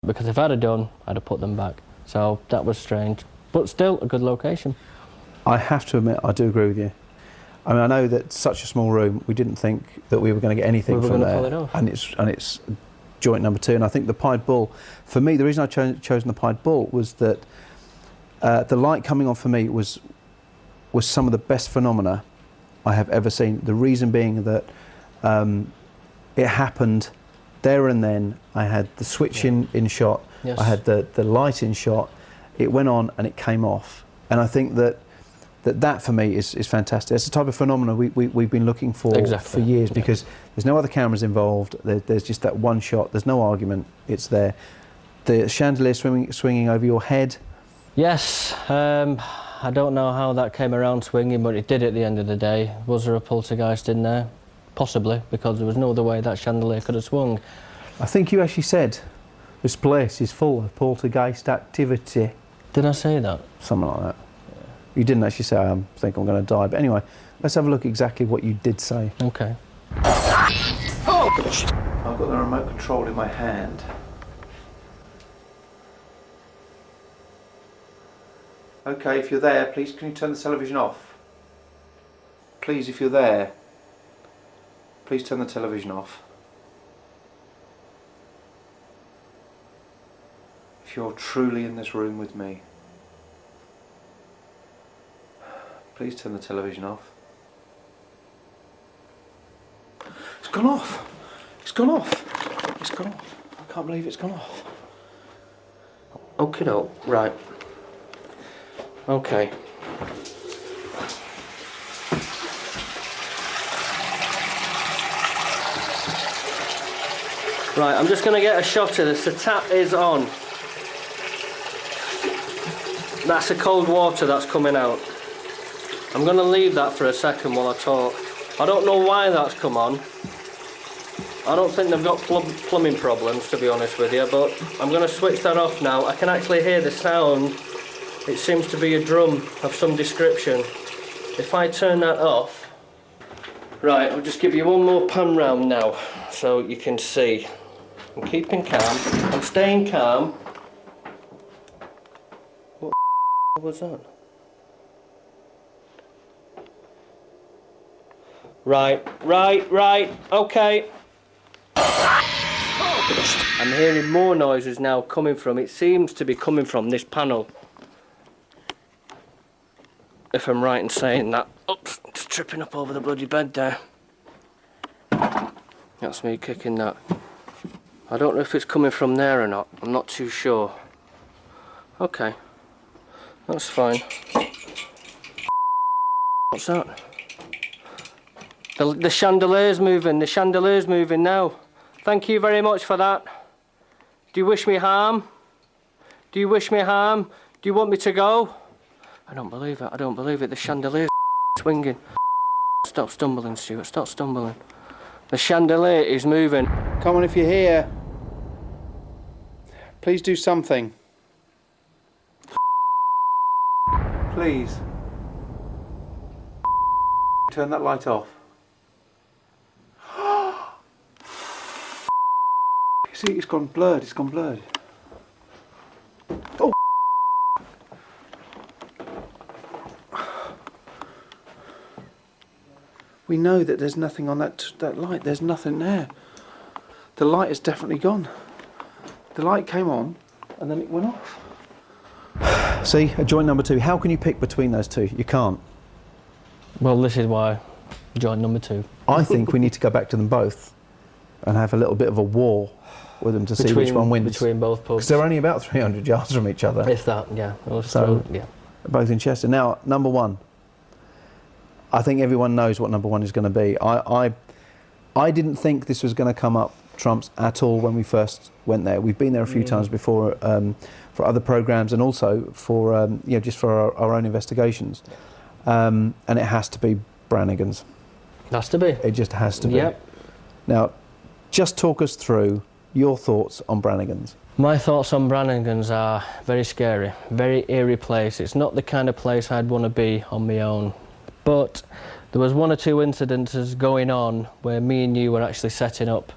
because if I'd have done, I'd have put them back. So that was strange, but still a good location. I have to admit, I do agree with you. I mean, I know that such a small room, we didn't think that we were going to get anything from there. Pull it off. And it's joint number 2. And I think the Pied Bull, for me, the reason I chosen the Pied Bull was that the light coming on for me was some of the best phenomena I have ever seen. The reason being that it happened there and then. I had the switch in shot, Yes. I had the light in shot, it went on and it came off. And I think that for me is fantastic. It's the type of phenomena we've been looking for for years, because there's no other cameras involved. There's just that one shot. There's no argument. It's there. The chandelier swinging over your head. Yes, I don't know how that came around swinging, but it did at the end of the day. Was there a poltergeist in there? Possibly, because there was no other way that chandelier could have swung. I think you actually said, this place is full of poltergeist activity. Did I say that? Something like that. You didn't actually say, I think I'm going to die. But anyway, let's have a look exactly what you did say. Okay. Oh! I've got the remote control in my hand. Okay, if you're there, please can you turn the television off? Please, if you're there, please turn the television off. If you're truly in this room with me, please turn the television off. It's gone off. It's gone off. It's gone off. I can't believe it's gone off. Okay, no, right. Okay. Right, I'm just going to get a shot of this. The tap is on. That's the cold water that's coming out. I'm going to leave that for a second while I talk. I don't know why that's come on. I don't think they've got plumbing problems, to be honest with you, but I'm going to switch that off now. I can actually hear the sound. It seems to be a drum of some description. If I turn that off... Right, I'll just give you one more pan round now, so you can see. I'm keeping calm. I'm staying calm. What was that? Right, okay. I'm hearing more noises now coming from, it seems to be coming from this panel. If I'm right in saying that. Oops, just tripping up over the bloody bed there. That's me kicking that. I don't know if it's coming from there or not, I'm not too sure. Okay, that's fine. What's that? The chandelier's moving now. Thank you very much for that. Do you wish me harm? Do you wish me harm? Do you want me to go? I don't believe it, the chandelier's swinging. Stop stumbling, Stuart, stop stumbling. The chandelier is moving. Come on, if you're here, please do something. Please. Turn that light off. See, it's gone blurred, Oh! We know that there's nothing on that light, there's nothing there. The light is definitely gone. The light came on and then it went off. See, a joint number 2. How can you pick between those two? You can't. Well, this is why joint number 2. I think we need to go back to them both and have a little bit of a war with them to see which one wins. Between both pubs. Because they're only about 300 yards from each other. If that, yeah. Yeah. Both in Chester. Now, number 1. I think everyone knows what number 1 is going to be. I didn't think this was going to come up trumps at all when we first went there. We've been there a few times before for other programmes and also for just for our own investigations. And it has to be Brannigan's. Has to be. It just has to be. Yep. Now, just talk us through your thoughts on Brannigan's. My thoughts on Brannigan's are very scary, very eerie place. It's not the kind of place I'd want to be on my own. But there was 1 or 2 incidences going on where me and you were actually setting up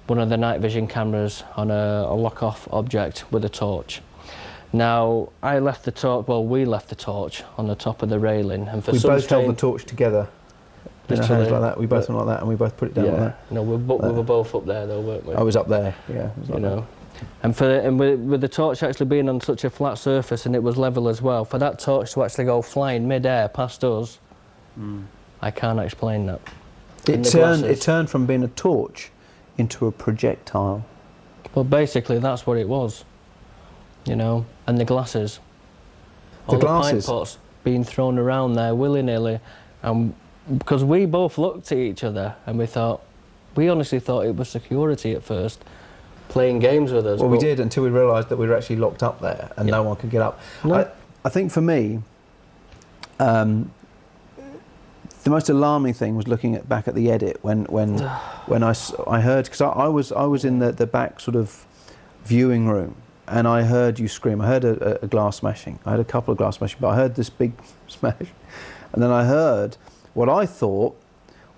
one of the night vision cameras on a lock-off object with a torch. Now, I left the torch, well, we left the torch on the top of the railing, and for We some both held the strange... torch together. In our hands like that. We both went like that, and we both put it down like that. No, we were both up there though, weren't we? I was up there, yeah. It was like You know. And with the torch actually being on such a flat surface and it was level as well, for that torch to actually go flying mid-air past us, I can't explain that. It turned from being a torch into a projectile. Well, basically that's what it was, you know. And the glasses, all the pint pots being thrown around there willy-nilly, and because we both looked at each other and we honestly thought it was security at first, playing games with us. Well, we did until we realised that we were actually locked up there and no one could get up. No. I think for me, the most alarming thing was looking back at the edit when I heard, because I was in the back sort of viewing room and I heard you scream. I heard a glass smashing. I heard a couple of glass smashing, but I heard this big smash, and then I heard what I thought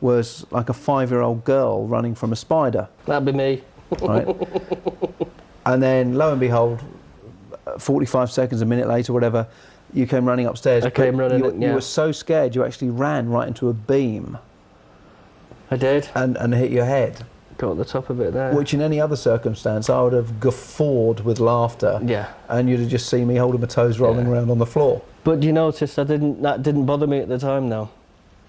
was like a 5-year-old girl running from a spider. That'd be me. Right? And then, lo and behold, 45 seconds, a minute later, whatever, you came running upstairs. I came running, you were so scared, you actually ran right into a beam. I did. And hit your head. Got the top of it there. Which in any other circumstance, I would have guffawed with laughter. Yeah. And you'd have just seen me holding my toes rolling around on the floor. But you notice that didn't bother me at the time though,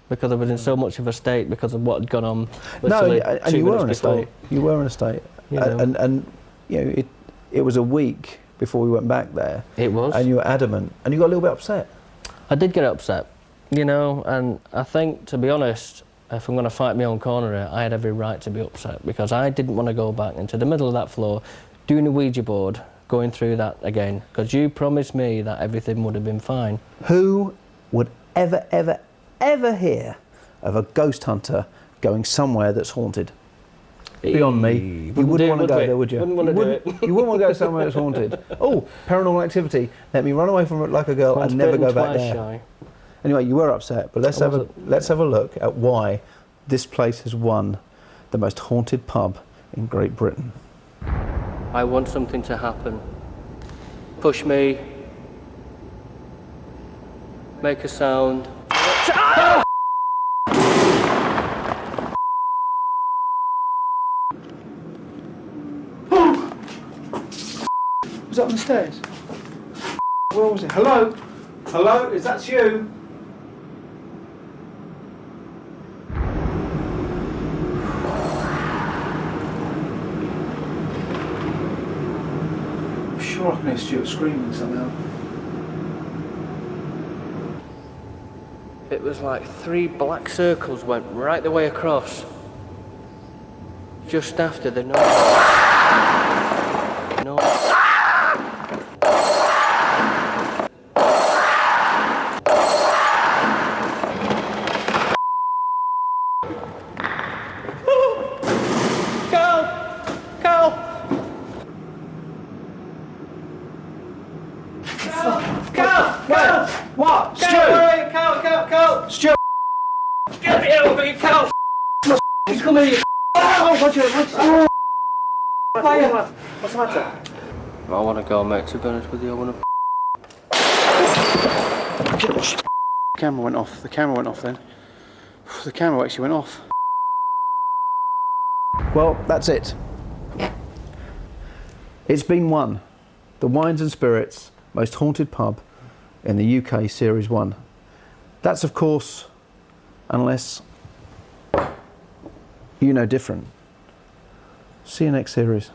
because I was in so much of a state because of what had gone on. No, and you were in a state. You were in a state. You know. And you know, it was a week before we went back there. It was. And you were adamant, and you got a little bit upset. I did get upset, you know, and I think, to be honest, if I'm going to fight my own corner here, I had every right to be upset because I didn't want to go back into the middle of that floor, doing a Ouija board, going through that again, because you promised me that everything would have been fine. Who would ever hear of a ghost hunter going somewhere that's haunted? Beyond me. You wouldn't want to go there, would you? Wouldn't want to do it. You wouldn't want to go somewhere that's haunted. Oh, paranormal activity. Let me run away from it like a girl and never go back there. Shy. Anyway, you were upset, but let's have a look at why this place has won the most haunted pub in Great Britain. I want something to happen. Push me. Make a sound. Was that on the stairs? Where was it? Hello? Hello? Is that you? I'm sure I can hear Stuart screaming somehow. It was like 3 black circles went right the way across. Just after the noise. What? Stuart! Cal! Stuart! Get me out of here, Cal! Come here! Oh, what's the matter? I want to go, mate, to be honest with you. I want to... The camera went off. The camera went off then. The camera actually went off. Well, that's it. It's been won. The Wines and Spirits most haunted pub in the UK Series 1. That's, of course, unless you know different. See you next series.